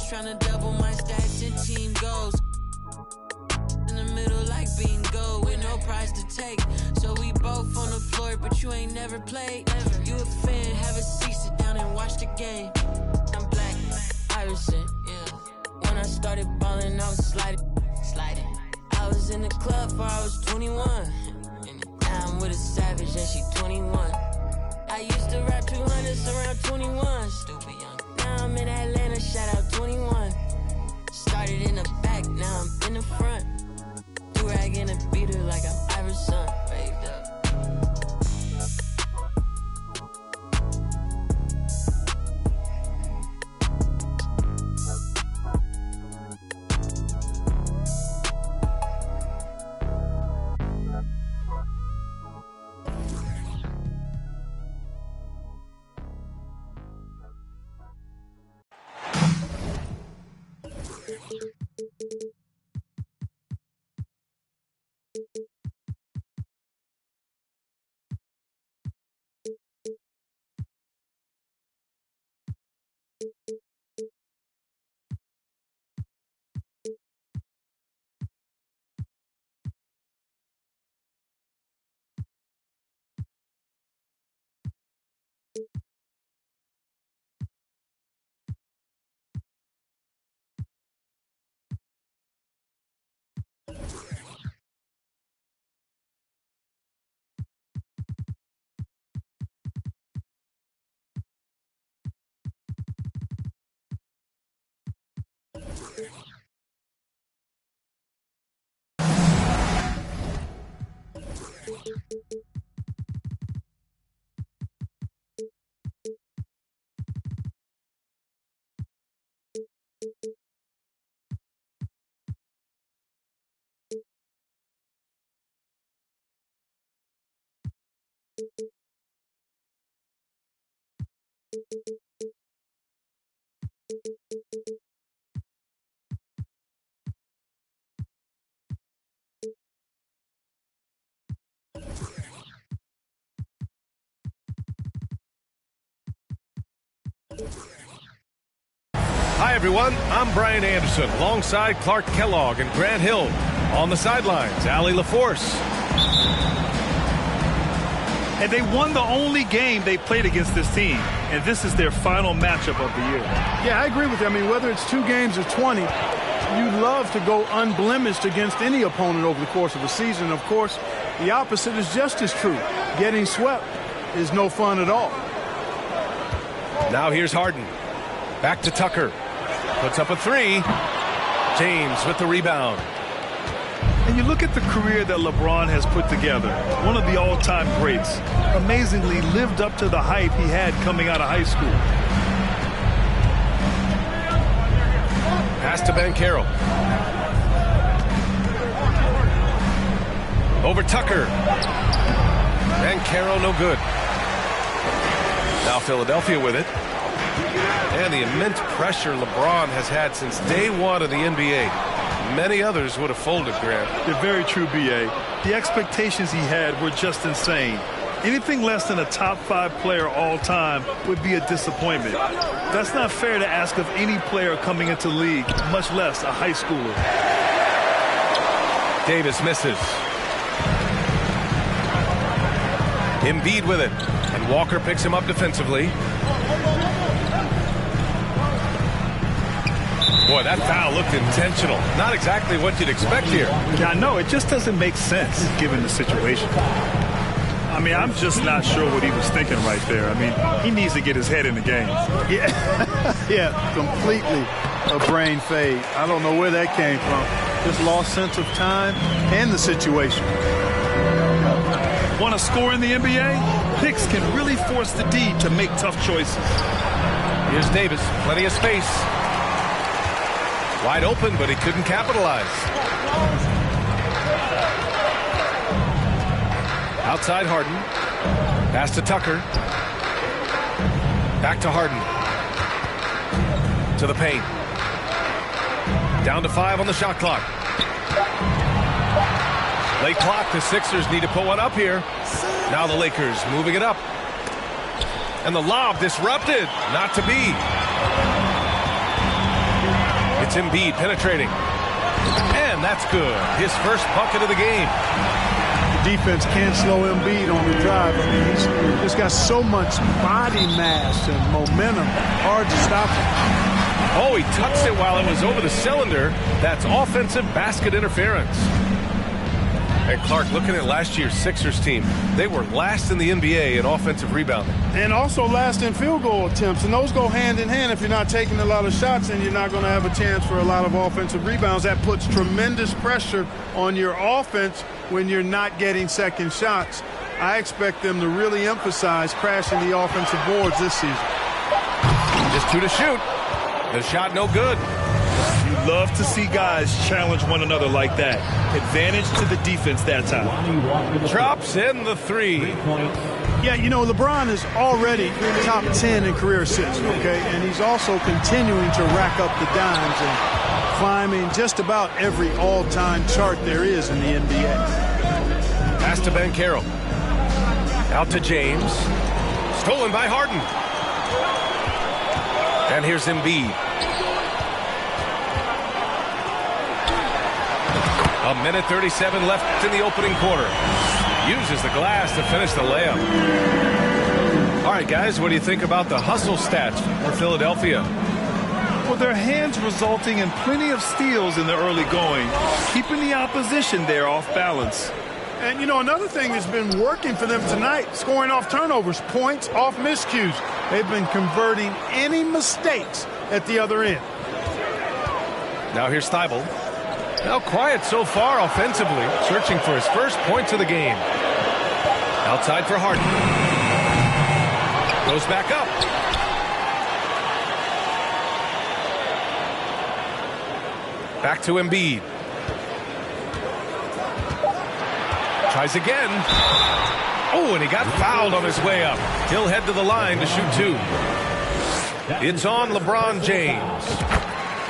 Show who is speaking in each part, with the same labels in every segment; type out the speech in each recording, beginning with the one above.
Speaker 1: goals, trying to double my stats and team goals. In the middle like bingo, with no prize to take. So we both on the floor, but you ain't never played. You a fan, have a seat, sit down and watch the game. I'm black, Irishman, yeah. When I started balling, I was sliding. I was in the club before I was 21. Now I'm with a savage and she 21. I used to rap 200s around 21. Stupid young. Now I'm in Atlanta, shout out 21. Started in the back, now I'm in the front. Do-rag in a beater like I'm Iverson. Waved up.
Speaker 2: Hi, everyone. I'm Brian Anderson, alongside Clark Kellogg and Grant Hill. On the sidelines, Allie LaForce.
Speaker 3: And they won the only game they played against this team. And this is their final matchup of the year.
Speaker 4: Yeah, I agree with you. I mean, whether it's 2 games or 20, you love to go unblemished against any opponent over the course of a season. Of course, the opposite is just as true. Getting swept is no fun at all.
Speaker 2: Now here's Harden. Back to Tucker. Puts up a 3. James with the rebound.
Speaker 3: And you look at the career that LeBron has put together, one of the all-time greats, amazingly lived up to the hype he had coming out of high school.
Speaker 2: Pass to Banchero. Over Tucker. Banchero no good. Now Philadelphia with it. And the immense pressure LeBron has had since day one of the NBA. Many others would have folded, Grant.
Speaker 3: You're very true, B.A. The expectations he had were just insane. Anything less than a top 5 player all time would be a disappointment. That's not fair to ask of any player coming into the league, much less a high schooler.
Speaker 2: Davis misses. Embiid with it. And Walker picks him up defensively. Boy, that foul looked intentional. Not exactly what you'd expect here.
Speaker 3: Yeah, I know. It just doesn't make sense given the situation. I mean, I'm just not sure what he was thinking right there. I mean, he needs to get his head in the game.
Speaker 4: Yeah, yeah, completely a brain fade. I don't know where that came from. Just lost sense of time and the situation.
Speaker 3: Want to score in the NBA? Picks can really force the D to make tough choices.
Speaker 2: Here's Davis. Plenty of space. Wide open, but he couldn't capitalize. Outside Harden. Pass to Tucker. Back to Harden. To the paint. Down to 5 on the shot clock. Late clock. The Sixers need to put one up here. Now the Lakers moving it up. And the lob disrupted. Not to be. It's Embiid penetrating. And that's good. His first bucket of the game.
Speaker 4: The defense can't slow Embiid on the drive. I mean, he's just got so much body mass and momentum. Hard to stop him.
Speaker 2: Oh, he touched it while it was over the cylinder. That's offensive basket interference. And Clark, looking at last year's Sixers team, they were last in the NBA in offensive rebounding.
Speaker 4: And also last in field goal attempts. And those go hand in hand. If you're not taking a lot of shots, then you're not going to have a chance for a lot of offensive rebounds. That puts tremendous pressure on your offense when you're not getting second shots. I expect them to really emphasize crashing the offensive boards this season.
Speaker 2: Just 2 to shoot. The shot no good.
Speaker 3: You love to see guys challenge one another like that. Advantage to the defense that time.
Speaker 2: Drops in the 3.
Speaker 4: Yeah, you know, LeBron is already top 10 in career assists, okay? And he's also continuing to rack up the dimes and climbing just about every all-time chart there is in the NBA.
Speaker 2: Pass to Banchero. Out to James. Stolen by Harden. And here's Embiid. A minute 37 left in the opening quarter. Uses the glass to finish the layup. All right, guys, what do you think about the hustle stats for Philadelphia?
Speaker 3: Well, their hands resulting in plenty of steals in the early going, keeping the opposition there off balance.
Speaker 4: And, you know, another thing that's been working for them tonight, scoring off turnovers, points off miscues. They've been converting any mistakes at the other end.
Speaker 2: Now here's Thibault. Now quiet so far offensively, searching for his first points of the game. Outside for Harden. Goes back up. Back to Embiid. Tries again. Oh, and he got fouled on his way up. He'll head to the line to shoot 2. It's on LeBron James.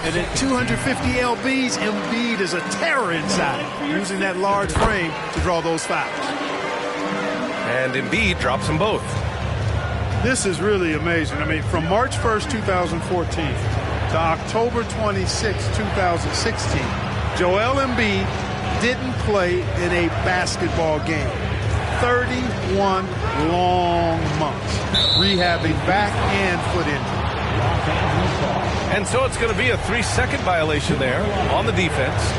Speaker 4: And at 250 lbs, Embiid is a terror inside, using that large frame to draw those fouls.
Speaker 2: And Embiid drops them both.
Speaker 4: This is really amazing. I mean, from March 1st, 2014 to October 26, 2016, Joel Embiid didn't play in a basketball game. 31 long months, rehabbing back and foot injury.
Speaker 2: And so it's going to be a 3-second violation there on the defense.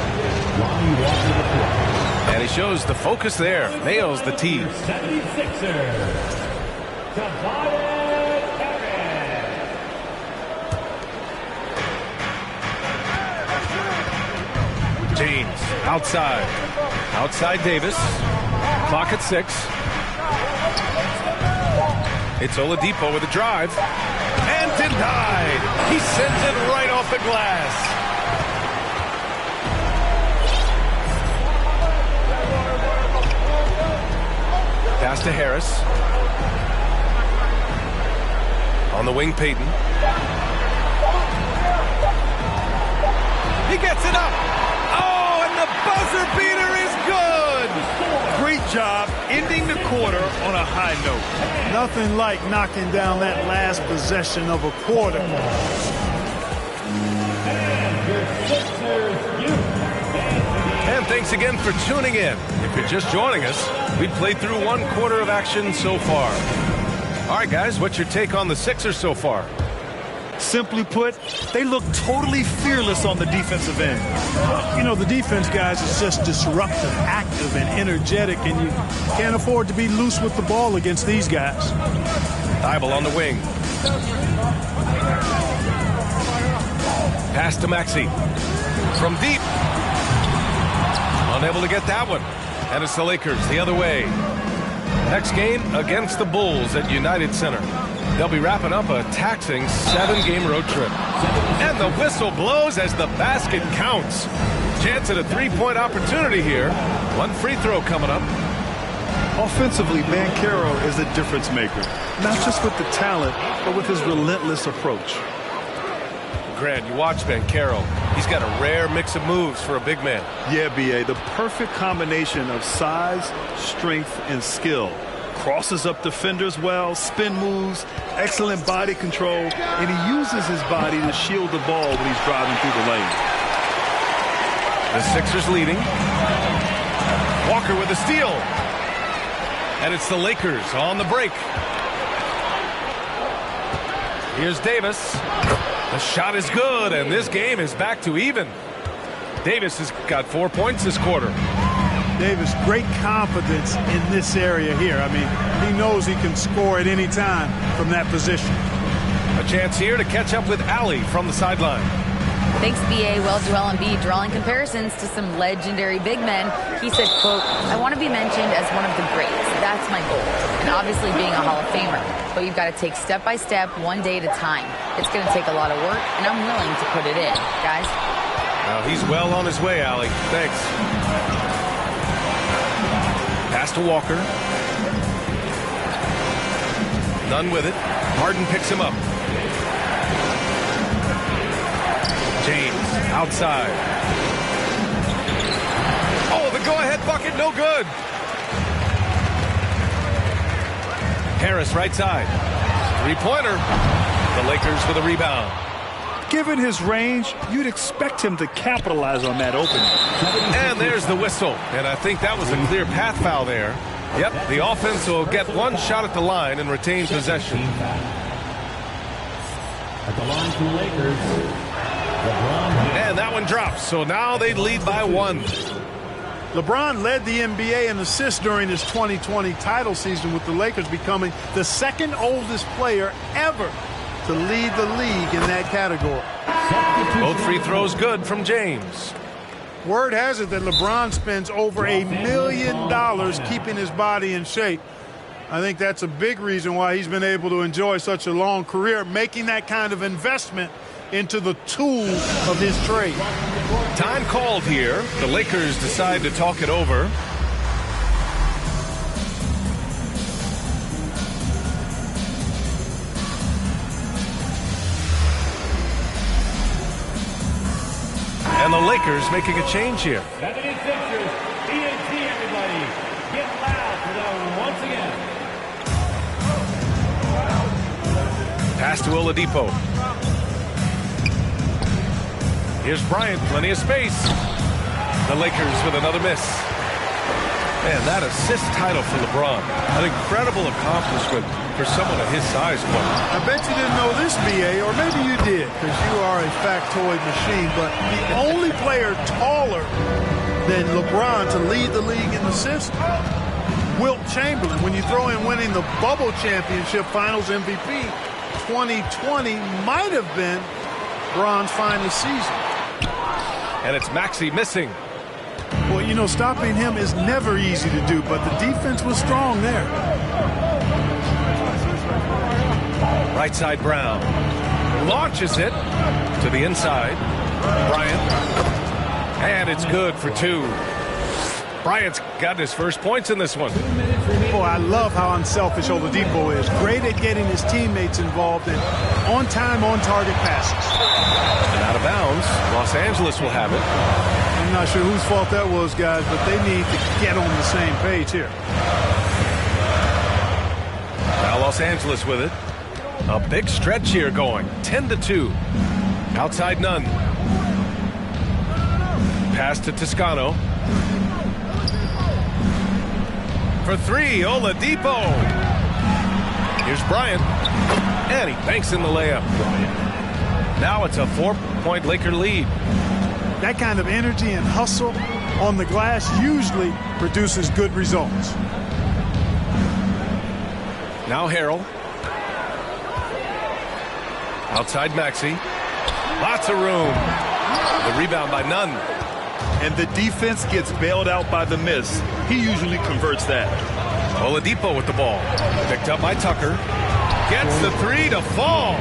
Speaker 2: And he shows the focus there. Nails the tee. James outside. Outside Davis. Clock at 6. It's Oladipo with a drive. And denied. He sends it right off the glass. Pass to Harris. On the wing, Payton. He gets it up. Oh, and the buzzer beater is good.
Speaker 3: Great job ending the quarter on a high note.
Speaker 4: Nothing like knocking down that last possession of a quarter.
Speaker 2: And thanks again for tuning in. If you're just joining us, we played through 1 quarter of action so far. All right, guys, what's your take on the Sixers so far?
Speaker 3: Simply put, they look totally fearless on the defensive end.
Speaker 4: You know, the defense, guys, is just disruptive, active, and energetic, and you can't afford to be loose with the ball against these guys.
Speaker 2: Thibault on the wing. Pass to Maxey. From deep. Unable to get that one. And it's the Lakers the other way. Next game against the Bulls at United Center. They'll be wrapping up a taxing 7-game road trip. And the whistle blows as the basket counts. Chance at a 3-point opportunity here. 1 free throw coming up.
Speaker 3: Offensively, Banchero is a difference maker. Not just with the talent, but with his relentless approach.
Speaker 2: Grant, you watch Banchero. He's got a rare mix of moves for a big man.
Speaker 3: Yeah, B.A., the perfect combination of size, strength, and skill. Crosses up defenders well, spin moves, Excellent body control, and he uses his body to shield the ball when he's driving through the lane.
Speaker 2: The Sixers leading. Walker with a steal. And it's the Lakers on the break. Here's Davis. The shot is good, and this game is back to even. Davis has got 4 points this quarter.
Speaker 4: Davis, great confidence in this area here. I mean, he knows he can score at any time from that position.
Speaker 2: A chance here to catch up with Allie from the sideline.
Speaker 5: Thanks, B.A. Well, Joel Embiid drawing comparisons to some legendary big men. He said, quote, "I want to be mentioned as one of the greats. That's my goal." And obviously being a Hall of Famer. But you've got to take step by step, one day at a time. It's going to take a lot of work, and I'm willing to put it in. Guys?
Speaker 2: Well, he's well on his way, Allie. Thanks. Pass to Walker. None with it. Harden picks him up. James outside. Oh, the go-ahead bucket, no good. Harris right side. Three-pointer. The Lakers with a rebound.
Speaker 3: Given his range, you'd expect him to capitalize on that opening.
Speaker 2: And there's the whistle. And I think that was a clear path foul there. Yep, the offense will get one shot at the line and retain possession.
Speaker 6: At the line to Lakers.
Speaker 2: And that one drops, so now they lead by 1.
Speaker 4: LeBron led the NBA in assists during his 2020 title season, with the Lakers becoming the second oldest player ever to lead the league in that category.
Speaker 2: Both free throws good from James.
Speaker 4: Word has it that LeBron spends over $1 million keeping his body in shape. I think that's a big reason why he's been able to enjoy such a long career, making that kind of investment into the tool of his trade.
Speaker 2: Time called here. The Lakers decide to talk it over. And the Lakers making a change here.
Speaker 6: 76ers, TNT, everybody. Get loud for them once again.
Speaker 2: Pass to Oladipo. Here's Bryant, plenty of space. The Lakers with another miss. Man, that assist title for LeBron. An incredible accomplishment for someone of his size.
Speaker 4: I bet you didn't know this, B.A., or maybe you did, because you are a factoid machine, but the only player taller than LeBron to lead the league in assists, Wilt Chamberlain. When you throw in winning the Bubble Championship Finals MVP, 2020 might have been LeBron's finest season.
Speaker 2: And it's Maxey missing.
Speaker 4: Well, you know, stopping him is never easy to do, but the defense was strong there.
Speaker 2: Right side Brown. Launches it to the inside. Bryant. And it's good for 2. Bryant's got his first points in this one.
Speaker 4: Boy, I love how unselfish Oladipo is. Great at getting his teammates involved in on-time, on-target passes.
Speaker 2: And out of bounds. Los Angeles will have it.
Speaker 4: I'm not sure whose fault that was, guys, but they need to get on the same page here.
Speaker 2: Now Los Angeles with it. A big stretch here going. 10-2. Outside Nunn. Pass to Toscano. For 3, Oladipo. Here's Bryant. And he banks in the layup. Now it's a 4-point Laker lead.
Speaker 4: That kind of energy and hustle on the glass usually produces good results.
Speaker 2: Now Harrell. Outside Maxey. Lots of room. The rebound by Nunn.
Speaker 3: And the defense gets bailed out by the miss. He usually converts that.
Speaker 2: Oladipo with the ball. Picked up by Tucker. Gets the 3 to fall.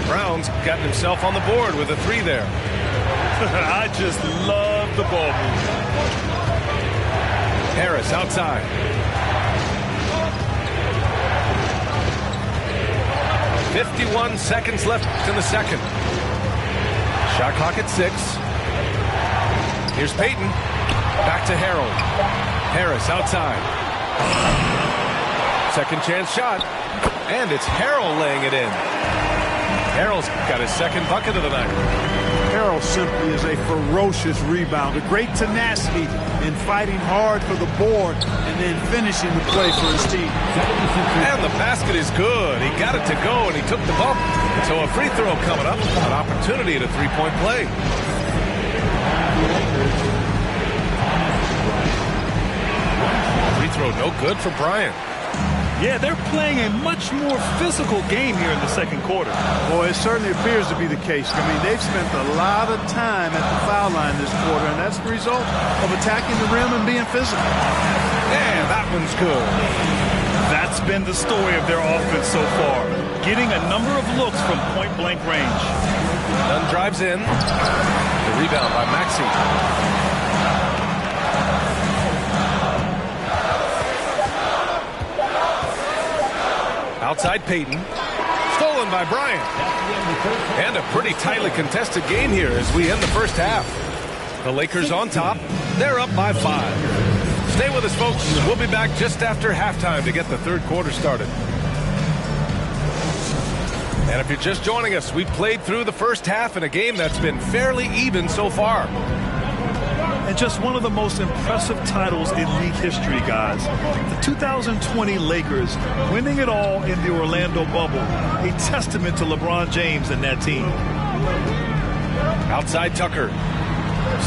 Speaker 2: Brown's gotten himself on the board with a 3 there.
Speaker 3: I just love the ball move.
Speaker 2: Harris outside. .51 seconds left in the second. Shot clock at 6. Here's Payton. Back to Harold. Harris outside. Second chance shot. And it's Harrell laying it in. Harrell's got his second bucket of the night.
Speaker 4: Harrell simply is a ferocious rebounder. Great tenacity in fighting hard for the board and then finishing the play for his team.
Speaker 2: And the basket is good. He got it to go, and he took the bump. So a free throw coming up. An opportunity at a three-point play. Free throw no good for Bryant.
Speaker 3: Yeah, they're playing a much more physical game here in the second quarter.
Speaker 4: Boy, it certainly appears to be the case. I mean, they've spent a lot of time at the foul line this quarter, and that's the result of attacking the rim and being physical.
Speaker 2: And that one's good.
Speaker 3: That's been the story of their offense so far, getting a number of looks from point-blank range.
Speaker 2: Dunn drives in. The rebound by Maxey. Outside Payton. Stolen by Bryant. And a pretty tightly contested game here as we end the first half. The Lakers on top. They're up by 5. Stay with us, folks. We'll be back just after halftime to get the third quarter started. And if you're just joining us, we've played through the first half in a game that's been fairly even so far.
Speaker 3: And just one of the most impressive titles in league history, guys. The 2020 Lakers winning it all in the Orlando bubble. A testament to LeBron James and that team.
Speaker 2: Outside Tucker.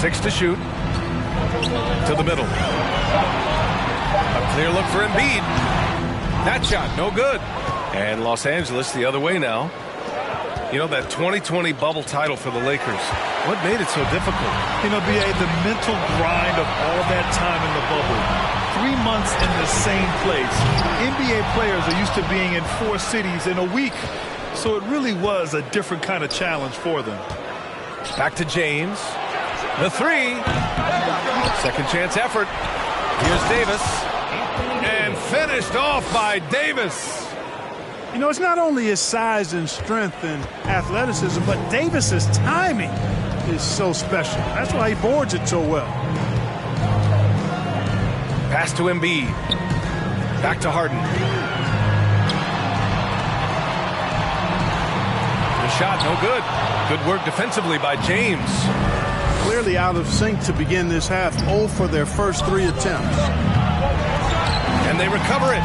Speaker 2: 6 to shoot. To the middle. A clear look for Embiid. That shot, no good. And Los Angeles the other way now. You know, that 2020 bubble title for the Lakers, what made it so difficult?
Speaker 3: You know, B.A., the mental grind of all that time in the bubble. 3 months in the same place. NBA players are used to being in 4 cities in a week. So it really was a different kind of challenge for them.
Speaker 2: Back to James. The 3. Second chance effort. Here's Davis. And finished off by Davis.
Speaker 4: You know, it's not only his size and strength and athleticism, but Davis's timing is so special. That's why he boards it so well.
Speaker 2: Pass to Embiid. Back to Harden. The shot, no good. Good work defensively by James.
Speaker 4: Clearly out of sync to begin this half. 0 for their first 3 attempts.
Speaker 2: And they recover it.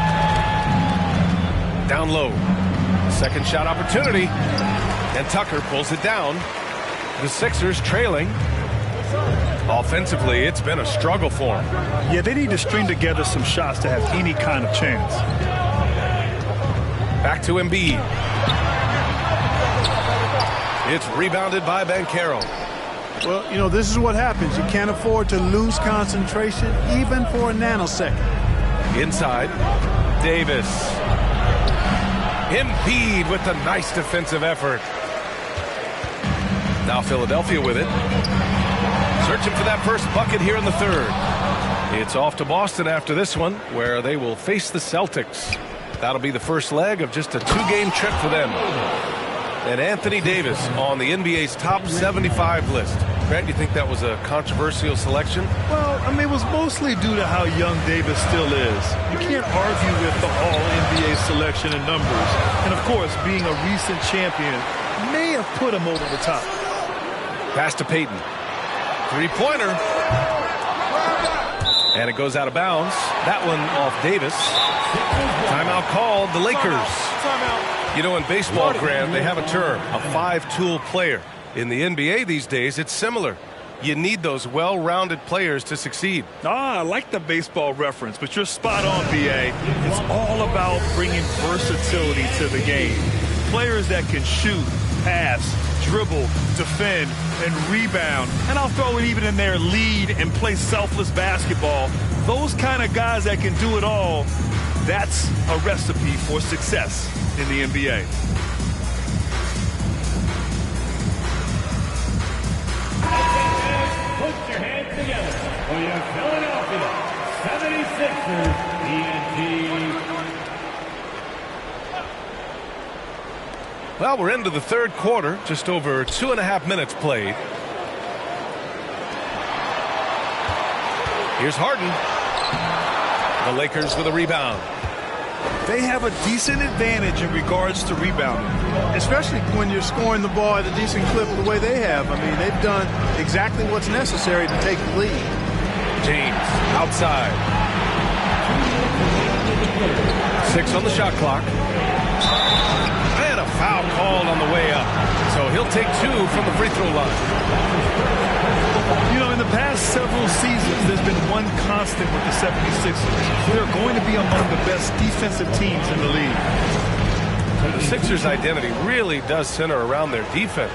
Speaker 2: Down low. Second shot opportunity. And Tucker pulls it down. The Sixers trailing. Offensively, it's been a struggle for them.
Speaker 3: Yeah, they need to string together some shots to have any kind of chance.
Speaker 2: Back to Embiid. It's rebounded by Banchero.
Speaker 4: Well, you know, this is what happens. You can't afford to lose concentration even for a nanosecond.
Speaker 2: Inside. Davis. Embiid with the nice defensive effort. Now Philadelphia with it. Searching for that first bucket here in the third. It's off to Boston after this one, where they will face the Celtics. That'll be the first leg of just a 2-game trip for them. And Anthony Davis on the NBA's top 75 list. Grant, you think that was a controversial selection?
Speaker 3: Well, I mean, it was mostly due to how young Davis still is. You can't argue with the all-NBA selection and numbers. And, of course, being a recent champion may have put him over the top.
Speaker 2: Pass to Payton. Three-pointer. And it goes out of bounds. That one off Davis. Timeout called. The Lakers. You know, in baseball, Grant, they have a term, a 5-tool player. In the NBA these days, it's similar. You need those well-rounded players to succeed.
Speaker 3: I like the baseball reference, but you're spot on, B.A. It's all about bringing versatility to the game. Players that can shoot, pass, dribble, defend, and rebound. And I'll throw it even in there, lead and play selfless basketball. Those kind of guys that can do it all, that's a recipe for success in the NBA.
Speaker 6: Put your hands together for your Philadelphia 76ers TNT.
Speaker 2: Well, we're into the third quarter, just over 2.5 minutes played. Here's Harden. The Lakers with a rebound.
Speaker 3: They have a decent advantage in regards to rebounding.
Speaker 4: Especially when you're scoring the ball at a decent clip the way they have. I mean, they've done exactly what's necessary to take the lead.
Speaker 2: James outside. 6 on the shot clock. And a foul called on the way up. So he'll take 2 from the free throw line.
Speaker 3: You know, in the past several seasons, there's been one constant with the 76ers. They're going to be among the best defensive teams in the league.
Speaker 2: The Sixers' identity really does center around their defense.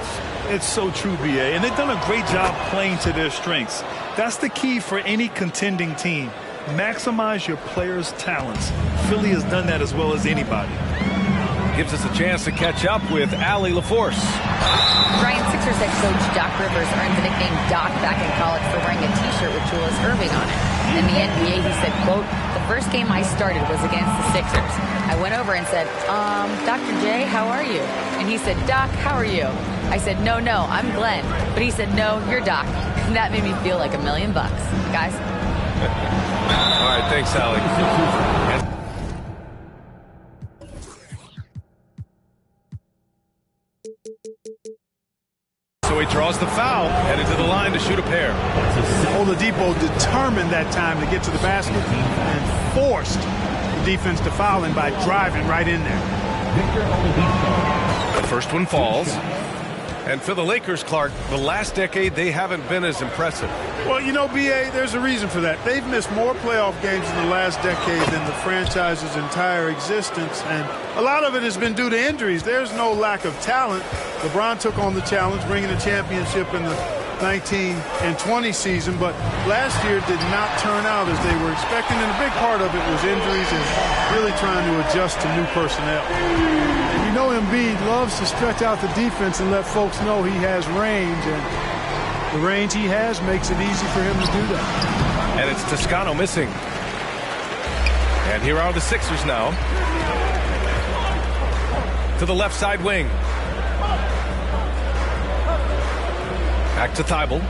Speaker 3: It's so true, B.A., and they've done a great job playing to their strengths. That's the key for any contending team. Maximize your players' talents. Philly has done that as well as anybody.
Speaker 2: Gives us a chance to catch up with Allie LaForce.
Speaker 5: Brian, Sixers head coach Doc Rivers earned the nickname Doc back in college for wearing a T-shirt with Julius Erving on it. In the NBA, he said, quote, "The first game I started was against the Sixers. I went over and said, Dr. J, how are you?" And he said, "Doc, how are you?" I said, no, I'm Glenn." But he said, "No, you're Doc." And that made me feel like $1 million, guys.
Speaker 2: All right, thanks, Allie. So he draws the foul, headed to the line to shoot a pair.
Speaker 4: Oladipo determined that time to get to the basket and forced the defense to foul him by driving right in there.
Speaker 2: The first one falls. And for the Lakers, Clark, the last decade, they haven't been as impressive.
Speaker 4: Well, you know, B.A., there's a reason for that. They've missed more playoff games in the last decade than the franchise's entire existence, and a lot of it has been due to injuries. There's no lack of talent. LeBron took on the challenge, bringing a championship in the 19 and 20 season, but last year did not turn out as they were expecting, and a big part of it was injuries and really trying to adjust to new personnel.
Speaker 7: And you know Embiid loves to stretch out the defense and let folks know he has range, and the range he has makes it easy for him to do that.
Speaker 2: And it's Toscano missing. And here are the Sixers now. To the left side wing. Back to Thibault.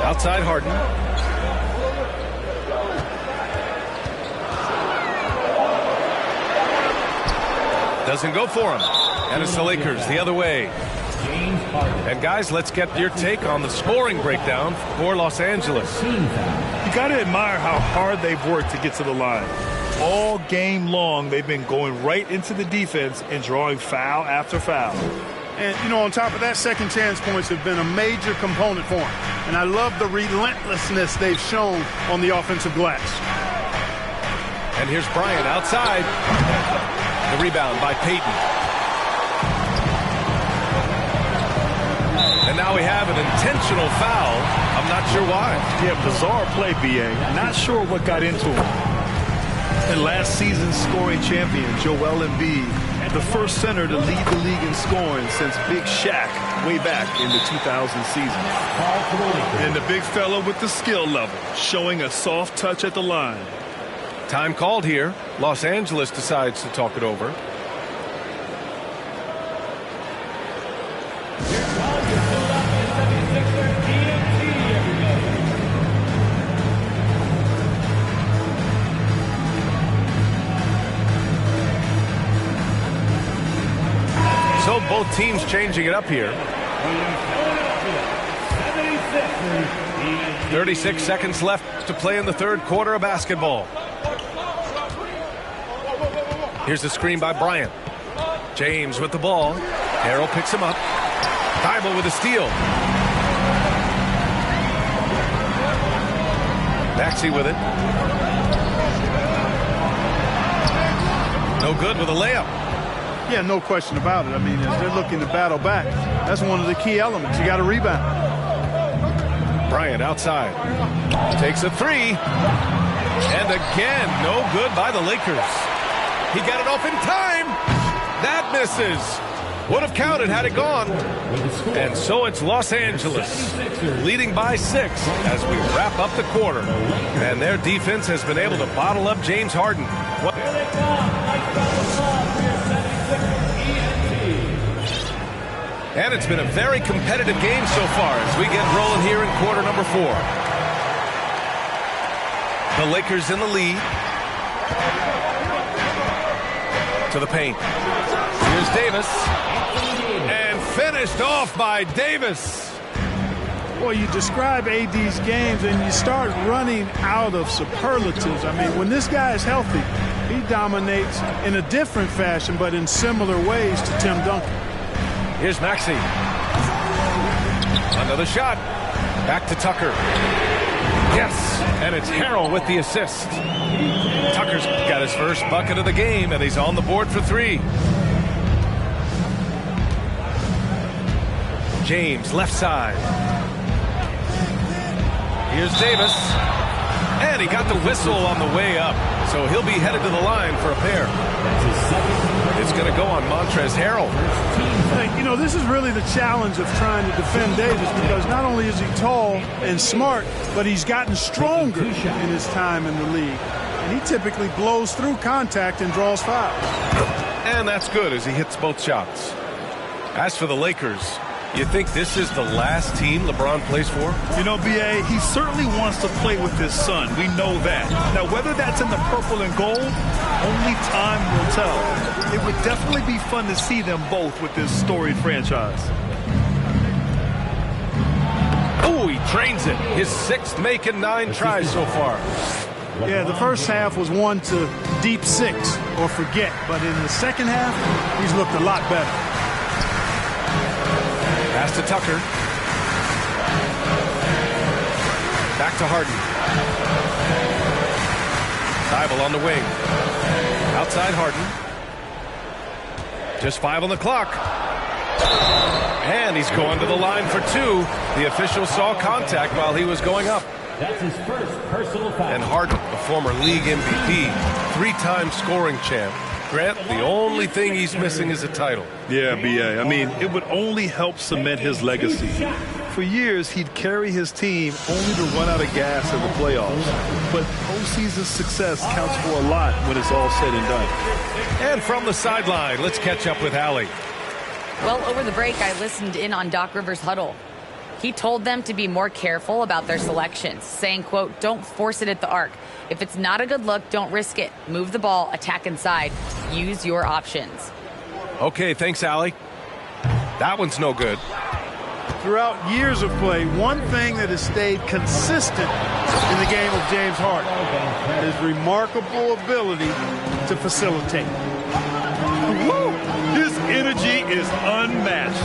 Speaker 2: Outside Harden. Doesn't go for him. And it's the Lakers the other way. And guys, let's get your take on the scoring breakdown for Los Angeles.
Speaker 3: You got to admire how hard they've worked to get to the line. All game long, they've been going right into the defense and drawing foul after foul.
Speaker 4: And, you know, on top of that, second chance points have been a major component for them. And I love the relentlessness they've shown on the offensive glass.
Speaker 2: And here's Bryant outside. The rebound by Payton. And now we have an intentional foul. I'm not sure why.
Speaker 3: Yeah, bizarre play, B.A. Not sure what got into him. And last season's scoring champion, Joel Embiid, the first center to lead the league in scoring since Big Shaq way back in the 2000 season. And the big fella with the skill level, showing a soft touch at the line.
Speaker 2: Time called here. Los Angeles decides to talk it over. So both teams changing it up here. 36 seconds left to play in the third quarter of basketball. Here's the screen by Bryant. James with the ball. Harrell picks him up. Thibault with a steal. Maxey with it. No good with a layup.
Speaker 4: Yeah, no question about it. I mean, as they're looking to battle back, that's one of the key elements. You got to rebound.
Speaker 2: Bryant outside. Takes a three. And again, no good by the Lakers. He got it off in time. That misses. Would have counted had it gone. And so it's Los Angeles leading by 6 as we wrap up the quarter. And their defense has been able to bottle up James Harden. And it's been a very competitive game so far as we get rolling here in quarter number 4. The Lakers in the lead. To the paint. Here's Davis. And finished off by Davis.
Speaker 4: Well, you describe AD's games and you start running out of superlatives. I mean, when this guy is healthy, he dominates in a different fashion, but in similar ways to Tim Duncan.
Speaker 2: Here's Maxey. Another shot. Back to Tucker. Yes, and it's Harrell with the assist. Tucker's got his first bucket of the game, and he's on the board for 3. James, left side. Here's Davis. And he got the whistle on the way up, so he'll be headed to the line for a pair. It's going to go on Montrezl Harrell.
Speaker 4: You know, this is really the challenge of trying to defend Davis, because not only is he tall and smart, but he's gotten stronger in his time in the league. And he typically blows through contact and draws fouls.
Speaker 2: And that's good as he hits both shots. As for the Lakers, you think this is the last team LeBron plays for?
Speaker 3: You know, B.A., he certainly wants to play with his son. We know that. Now, whether that's in the purple and gold, only time will tell. It would definitely be fun to see them both with this storied franchise.
Speaker 2: Oh, he drains it. His 6th make in 9 tries so far.
Speaker 4: Yeah, the first half was 1 to deep 6 or forget. But in the second half, he's looked a lot better.
Speaker 2: Pass to Tucker. Back to Harden. Thibault on the wing. Outside Harden. Just 5 on the clock. And he's going to the line for 2. The official saw contact while he was going up.
Speaker 6: That's his first personal foul.
Speaker 2: And Harden, a former league MVP, 3-time scoring champ. Grant, the only thing he's missing is a title.
Speaker 3: Yeah, B.A. I mean, it would only help cement his legacy. For years, he'd carry his team only to run out of gas in the playoffs. But postseason success counts for a lot when it's all said and done.
Speaker 2: And from the sideline, let's catch up with Allie.
Speaker 5: Well, over the break, I listened in on Doc Rivers' huddle. He told them to be more careful about their selections, saying, quote, don't force it at the arc. If it's not a good look, don't risk it. Move the ball, attack inside. Use your options.
Speaker 2: Okay, thanks, Allie. That one's no good.
Speaker 4: Throughout years of play, one thing that has stayed consistent in the game of James Harden is remarkable ability to facilitate.
Speaker 3: His energy is unmatched.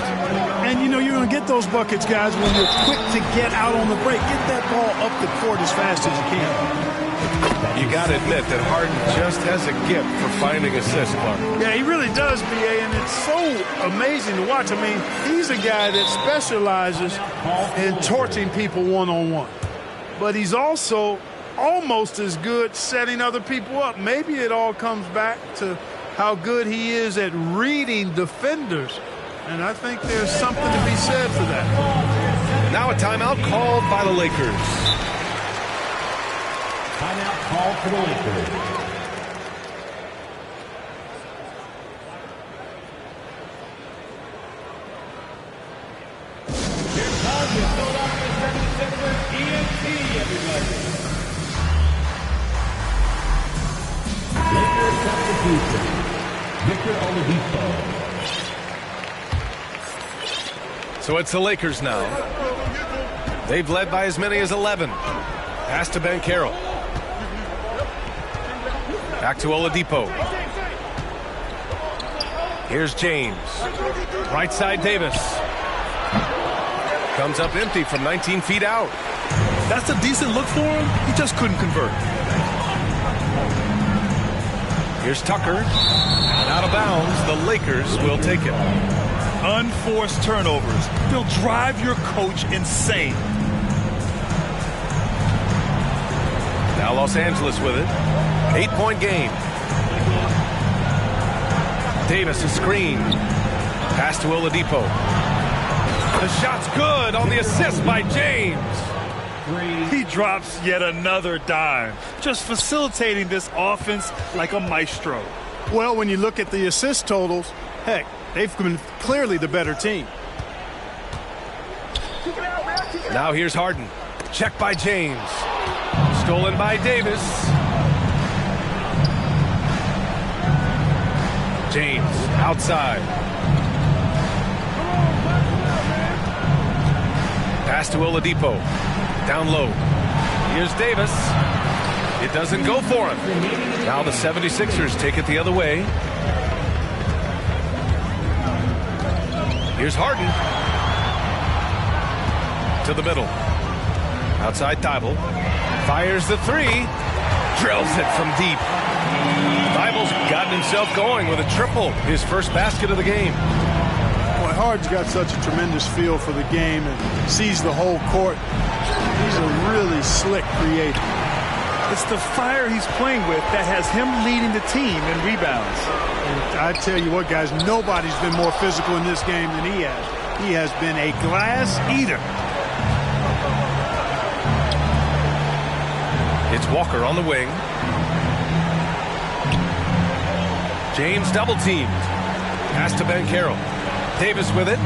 Speaker 4: And, you know, you're going to get those buckets, guys, when you're quick to get out on the break. Get that ball up the court as fast as you can.
Speaker 2: You got to admit that Harden just has a gift for finding assists, Clark.
Speaker 4: Yeah, he really does, B.A., and it's so amazing to watch. I mean, he's a guy that specializes in torching people one-on-one. But he's also almost as good setting other people up. Maybe it all comes back to how good he is at reading defenders. And I think there's something to be said for that.
Speaker 2: Now a timeout called by the Lakers.
Speaker 6: Timeout called for the Lakers. Here comes the Philadelphia 76ers ENT, everybody. Lakers substitution. Victor Oladipo.
Speaker 2: So it's the Lakers now. They've led by as many as 11. Pass to Banchero. Back to Oladipo. Here's James. Right side Davis. Comes up empty from 19 feet out.
Speaker 3: That's a decent look for him. He just couldn't convert.
Speaker 2: Here's Tucker. And out of bounds, the Lakers will take it.
Speaker 3: Unforced turnovers. They'll drive your coach insane.
Speaker 2: Now Los Angeles with it. 8-point game. Davis, a screen. Pass to Oladipo. The shot's good on the assist by James.
Speaker 3: He drops yet another dime. Just facilitating this offense like a maestro.
Speaker 4: Well, when you look at the assist totals, heck, they've been clearly the better team.
Speaker 2: Now here's Harden. Check by James. Stolen by Davis. James outside. Pass to Oladipo. Down low. Here's Davis. It doesn't go for him. Now the 76ers take it the other way. Here's Harden. To the middle. Outside Thibault. Fires the three. Drills it from deep. Thibauld's gotten himself going with a triple. His first basket of the game.
Speaker 4: Boy, Harden's got such a tremendous feel for the game and sees the whole court. He's a really slick creator.
Speaker 3: It's the fire he's playing with that has him leading the team in rebounds.
Speaker 4: And I tell you what, guys, nobody's been more physical in this game than he has. He has been a glass eater.
Speaker 2: It's Walker on the wing. James double teamed. Pass to Banchero. Davis with it.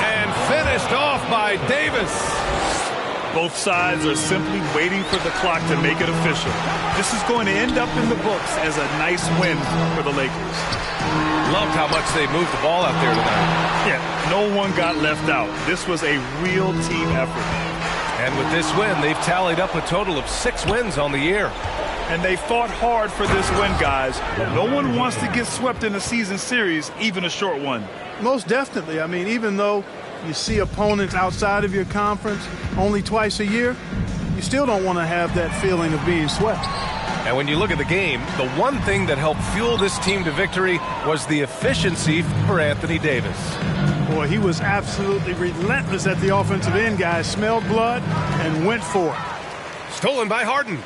Speaker 2: And finished off by Davis.
Speaker 3: Both sides are simply waiting for the clock to make it official. This is going to end up in the books as a nice win for the Lakers.
Speaker 2: Loved how much they moved the ball out there tonight.
Speaker 3: Yeah, no one got left out. This was a real team effort.
Speaker 2: And with this win, they've tallied up a total of 6 wins on the year.
Speaker 3: And they fought hard for this win, guys. No one wants to get swept in a season series, even a short one.
Speaker 4: Most definitely. I mean, even though you see opponents outside of your conference only twice a year, you still don't want to have that feeling of being swept.
Speaker 2: And when you look at the game, the one thing that helped fuel this team to victory was the efficiency for Anthony Davis.
Speaker 4: Boy, he was absolutely relentless at the offensive end, guys. Smelled blood and went for it.
Speaker 2: Stolen by Harden.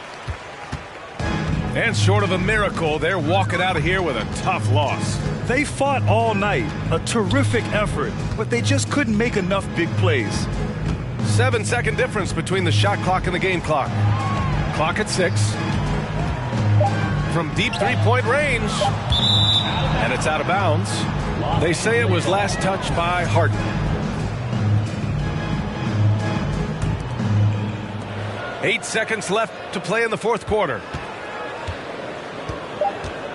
Speaker 2: And short of a miracle, they're walking out of here with a tough loss.
Speaker 3: They fought all night. A terrific effort, but they just couldn't make enough big plays.
Speaker 2: 7-second difference between the shot clock and the game clock. Clock at 6. From deep three-point range. And it's out of bounds. They say it was last touched by Harden. Eight seconds left to play in the fourth quarter.